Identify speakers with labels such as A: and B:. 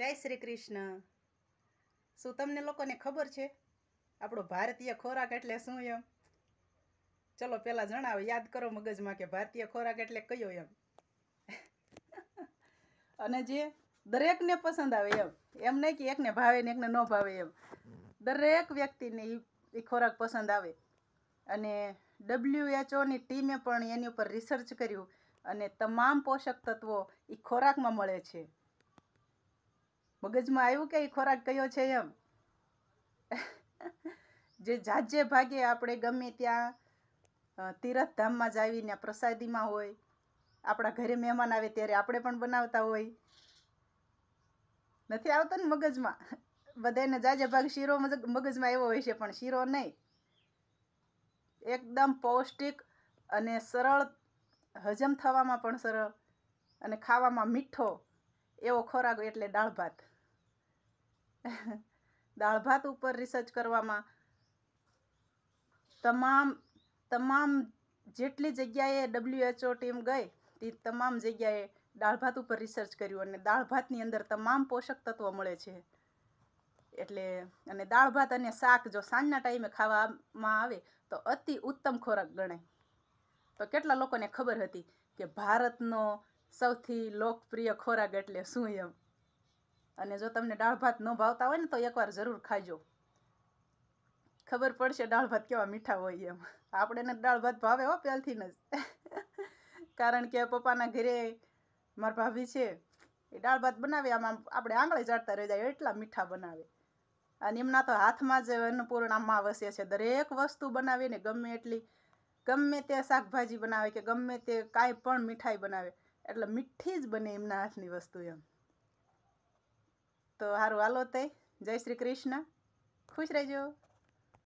A: જય શ્રી કૃષ્ણ। શું તમને લોકોને ખબર છે આપણો ભારતીય ખોરાક એટલે શું એમ? ચલો પહેલા જણાવો, યાદ કરો મગજમાં કે ભારતીય ખોરાક એટલે કયો એમ। અને જે દરેકને પસંદ આવે એમ નહીં કે એકને ભાવે ને એકને ન ભાવે એમ, દરેક વ્યક્તિને એ ખોરાક પસંદ આવે। અને WHO ની ટીમે પણ એની ઉપર રિસર્ચ કર્યું અને તમામ પોષક તત્વો એ ખોરાકમાં મળે છે। મગજમાં આવ્યું કે એ ખોરાક કયો છે એમ? જે જાજે ભાગે આપણે ગમે ત્યાં તીરથધામમાં જાવીને પ્રસાદીમાં હોય, આપણા ઘરે મહેમાન આવે ત્યારે આપણે પણ બનાવતા હોય, નથી આવતો ને મગજમાં? બધાને જાજે ભાગ શીરો મગજમાં આવ્યો હોય છે, પણ શીરો નહીં, એકદમ પૌષ્ટિક અને સરળ, હજમ થવામાં પણ સરળ અને ખાવામાં મીઠો એવો ખોરાક એટલે દાળ ભાત। દાળ ભાત ઉપર રિસર્ચ કરવામાં તમામ જેટલી જગ્યાએ WHO ટીમ ગઈ તે તમામ જગ્યાએ દાળ ભાત ઉપર રિસર્ચ કર્યું અને દાળ ભાતની અંદર તમામ પોષક તત્વો મળે છે। એટલે અને દાળ ભાત અને શાક જો સાંજના ટાઈમે ખાવામાં આવે તો અતિ ઉત્તમ ખોરાક ગણાય। તો કેટલા લોકોને ખબર હતી કે ભારતનો સૌથી લોકપ્રિય ખોરાક એટલે શું એમ? અને જો તમને દાળ ભાત ન ભાવતા હોય ને તો એકવાર જરૂર ખાજો, ખબર પડશે દાળ ભાત કેવા મીઠા હોય એમ। આપણે ને દાળ ભાત ભાવે હો પહેલથી જ। કારણ કે પપ્પાના ઘરે મારા ભાભી છે એ દાળ ભાત બનાવે, આમાં આપણે આંગળે ચાટતા રહી જાય એટલા મીઠા બનાવે। અને એમના તો હાથમાં જ અન્નપૂર્ણામાં વસે છે। દરેક વસ્તુ બનાવીને ગમે તે શાકભાજી બનાવે કે ગમે તે કાંઈ પણ મીઠાઈ બનાવે એટલે મીઠી જ બને એમના હાથની વસ્તુ એમ। તો સારું, હાલો તઈ, જય શ્રી કૃષ્ણ, ખુશ રહેજો।